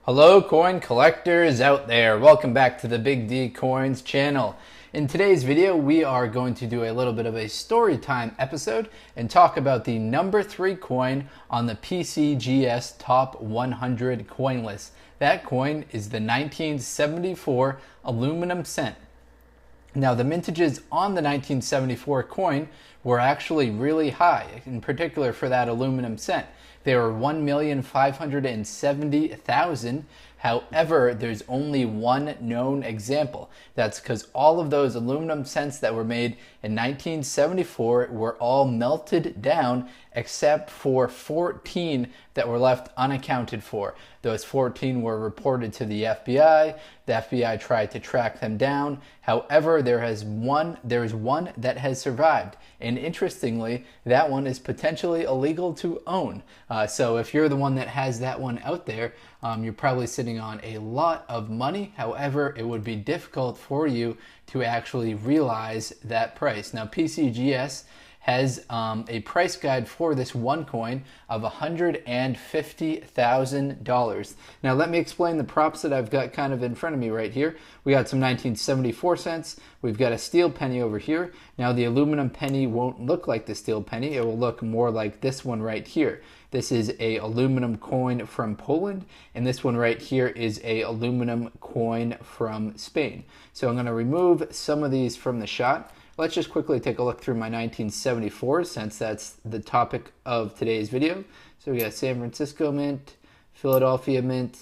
Hello coin collectors out there, welcome back to the Big D Coins channel. In today's video we are going to do a little bit of a story time episode and talk about the number 3 coin on the PCGS top 100 coin list. That coin is the 1974 aluminum cent. Now the mintages on the 1974 coin were actually really high, in particular for that aluminum cent. They were 1,570,000. However, there's only one known example. That's because all of those aluminum cents that were made in 1974 were all melted down except for 14 that were left unaccounted for. Those 14 were reported to the FBI. The FBI tried to track them down. However, there is one that has survived. And interestingly, that one is potentially illegal to own. So if you're the one that has that one out there, you're probably sitting on a lot of money. However, it would be difficult for you to actually realize that price. Now, PCGS has a price guide for this one coin of $150,000. Now let me explain the props that I've got kind of in front of me right here. We got some 1974 cents. We've got a steel penny over here. Now the aluminum penny won't look like the steel penny. It will look more like this one right here. This is a aluminum coin from Poland, and this one right here is a aluminum coin from Spain. So I'm going to remove some of these from the shot. Let's just quickly take a look through my 1974 since that's the topic of today's video. So we got San Francisco Mint, Philadelphia Mint,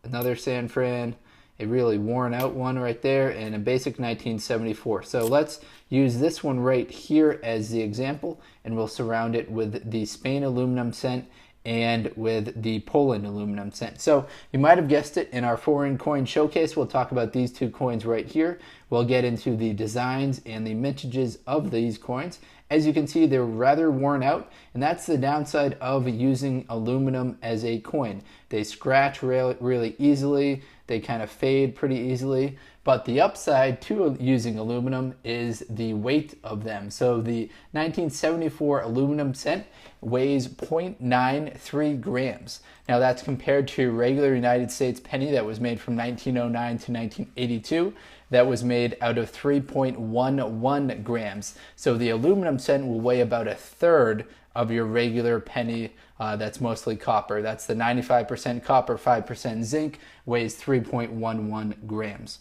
another San Fran, a really worn out one right there, and a basic 1974. So let's use this one right here as the example, and we'll surround it with the Spain aluminum cent and with the Poland aluminum cent. So you might have guessed it, in our foreign coin showcase, we'll talk about these two coins right here. We'll get into the designs and the mintages of these coins. As you can see, they're rather worn out, and that's the downside of using aluminum as a coin. They scratch really easily, they kind of fade pretty easily, but the upside to using aluminum is the weight of them. So the 1974 aluminum cent weighs 0.93 grams. Now that's compared to a regular United States penny that was made from 1909 to 1982. That was made out of 3.11 grams. So the aluminum cent will weigh about a third of your regular penny that's mostly copper. That's the 95% copper, 5% zinc, weighs 3.11 grams.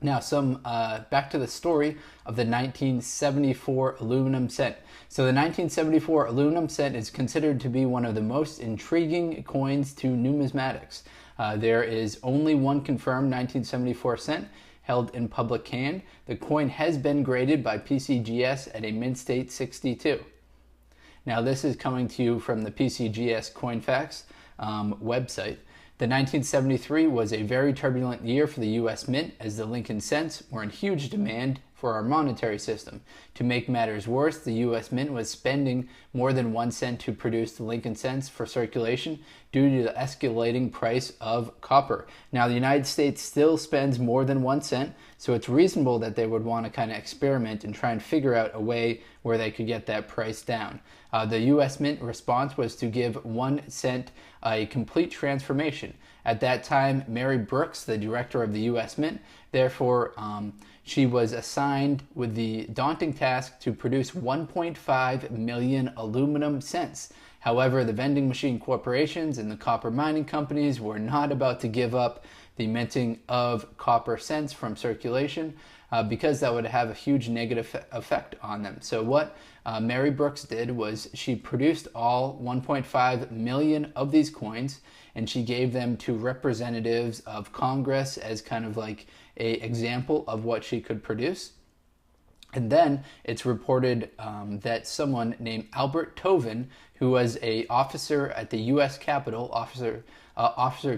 Now, back to the story of the 1974 aluminum cent. So the 1974 aluminum cent is considered to be one of the most intriguing coins to numismatics. There is only one confirmed 1974 cent held in public hand. The coin has been graded by PCGS at a mint state 62. Now this is coming to you from the PCGS CoinFacts website. The 1973 was a very turbulent year for the US Mint, as the Lincoln cents were in huge demand for our monetary system. To make matters worse, the US Mint was spending more than 1 cent to produce the Lincoln cents for circulation due to the escalating price of copper. Now the United States still spends more than 1 cent, so it's reasonable that they would want to kind of experiment and try and figure out a way where they could get that price down. The US Mint response was to give 1 cent a complete transformation. At that time, Mary Brooks, the director of the US Mint, therefore she was assigned with the daunting task to produce 1.5 million aluminum cents. However, the vending machine corporations and the copper mining companies were not about to give up the minting of copper cents from circulation because that would have a huge negative effect on them. So what Mary Brooks did was she produced all 1.5 million of these coins, and she gave them to representatives of Congress as kind of like an example of what she could produce. And then it's reported that someone named Albert Tobin, who was an officer at the U.S. Capitol, Officer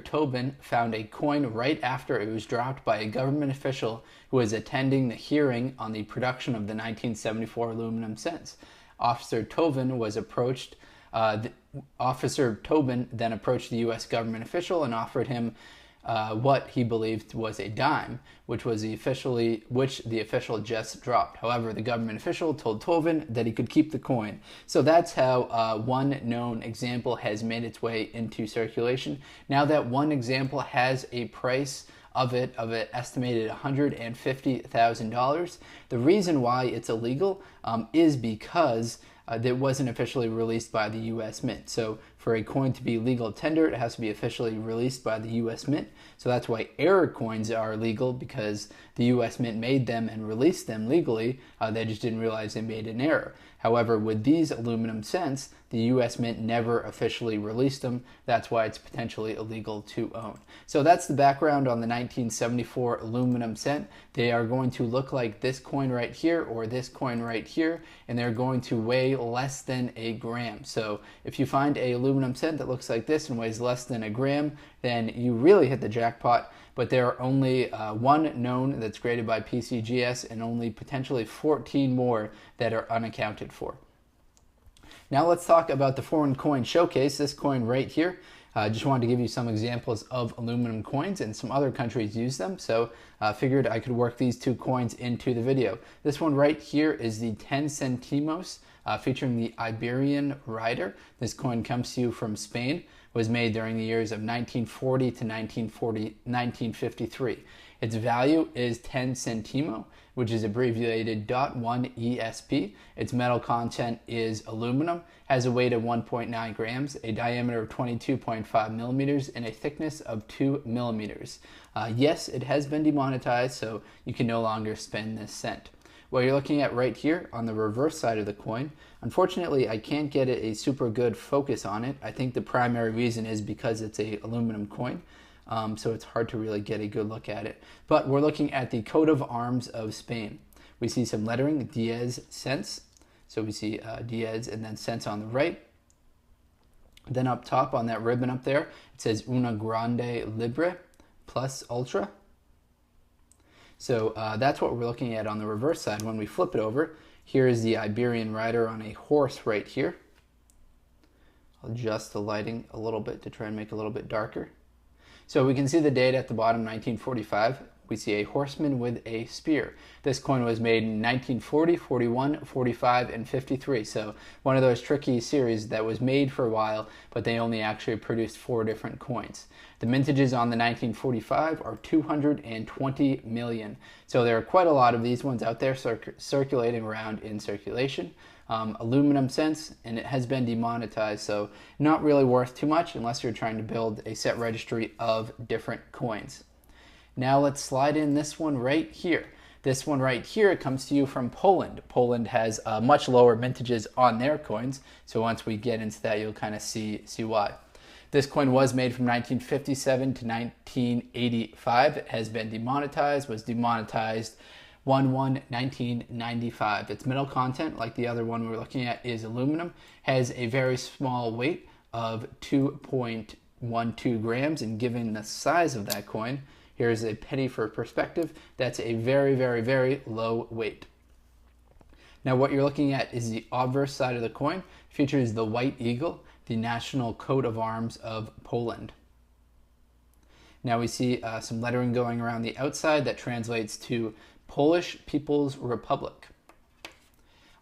Tobin found a coin right after it was dropped by a government official who was attending the hearing on the production of the 1974 aluminum cents. Officer Tobin then approached the U.S. government official and offered him what he believed was a dime, which the official just dropped. However, the government official told Tolvin that he could keep the coin. So that's how one known example has made its way into circulation. Now that one example has a price of it estimated $150,000. The reason why it's illegal is because that wasn't officially released by the U.S. Mint. So for a coin to be legal tender, it has to be officially released by the U.S. Mint. So that's why error coins are legal, because the U.S. Mint made them and released them legally. They just didn't realize they made an error. However, with these aluminum cents, the U.S. Mint never officially released them. That's why it's potentially illegal to own. So that's the background on the 1974 aluminum cent. They are going to look like this coin right here or this coin right here, and they're going to weigh less than a gram. So if you find a aluminum cent that looks like this and weighs less than a gram, then you really hit the jackpot. But there are only one known that's graded by PCGS and only potentially 14 more that are unaccounted for. Now let's talk about the foreign coin showcase. This coin right here, I just wanted to give you some examples of aluminum coins, and some other countries use them, so figured I could work these two coins into the video. This one right here is the 10 centimos, featuring the Iberian rider. This coin comes to you from Spain. Was made during the years of 1940 to 1953. Its value is 10 centimo, which is abbreviated .1 ESP. Its metal content is aluminum, has a weight of 1.9 grams, a diameter of 22.5 millimeters, and a thickness of 2 millimeters. Yes, it has been demonetized, so you can no longer spend this cent. What you're looking at right here on the reverse side of the coin, unfortunately I can't get a super good focus on it. I think the primary reason is because it's a aluminum coin, so it's hard to really get a good look at it. But we're looking at the coat of arms of Spain. We see some lettering, Diez cents. So we see Diez and then cents on the right. Then up top on that ribbon up there, it says Una Grande Libre plus Ultra. So that's what we're looking at on the reverse side. When we flip it over, here is the Iberian rider on a horse right here. I'll adjust the lighting a little bit to try and make it a little bit darker. So we can see the date at the bottom, 1945. We see a horseman with a spear. This coin was made in 1940, 41, 45, and 53. So one of those tricky series that was made for a while, but they only actually produced 4 different coins. The mintages on the 1945 are 220 million. So there are quite a lot of these ones out there circulating around in circulation. Aluminum cents, and it has been demonetized, so not really worth too much unless you're trying to build a set registry of different coins. Now let's slide in this one right here. This one right here, it comes to you from Poland. Poland has much lower mintages on their coins, so once we get into that, you'll kind of see why. This coin was made from 1957 to 1985. It has been demonetized, was demonetized 1/1/1995. Its metal content, like the other one we're looking at, is aluminum, has a very small weight of 2.12 grams, and given the size of that coin, here's a penny for perspective, that's a very, very, very low weight. Now what you're looking at is the obverse side of the coin. Features the white eagle, the national coat of arms of Poland. Now we see some lettering going around the outside that translates to Polish People's Republic.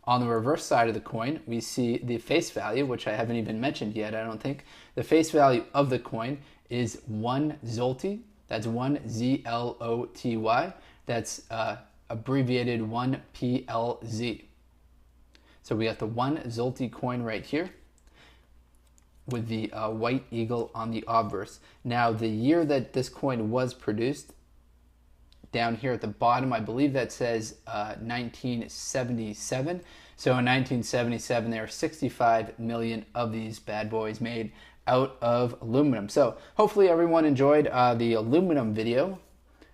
On the reverse side of the coin, we see the face value, which I haven't even mentioned yet, I don't think. The face value of the coin is 1 zloty. That's 1 zloty. That's abbreviated 1 PLZ. So we got the 1 zloty coin right here with the white eagle on the obverse. Now the year that this coin was produced, down here at the bottom, I believe that says 1977. So in 1977, there were 65 million of these bad boys made out of aluminum. So hopefully everyone enjoyed the aluminum video.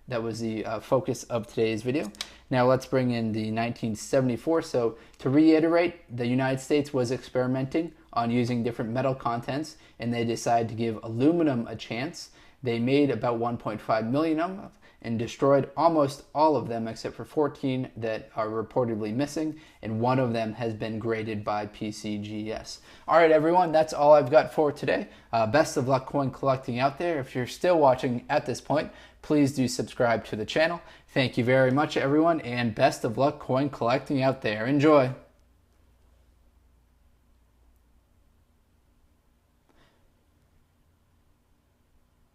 That was the focus of today's video. Now let's bring in the 1974. So to reiterate, the United States was experimenting on using different metal contents, and they decided to give aluminum a chance. They made about 1.5 million of them, and destroyed almost all of them except for 14 that are reportedly missing, and one of them has been graded by PCGS. All right, everyone, that's all I've got for today. Best of luck coin collecting out there. If you're still watching at this point, please do subscribe to the channel. Thank you very much, everyone, and best of luck coin collecting out there. Enjoy!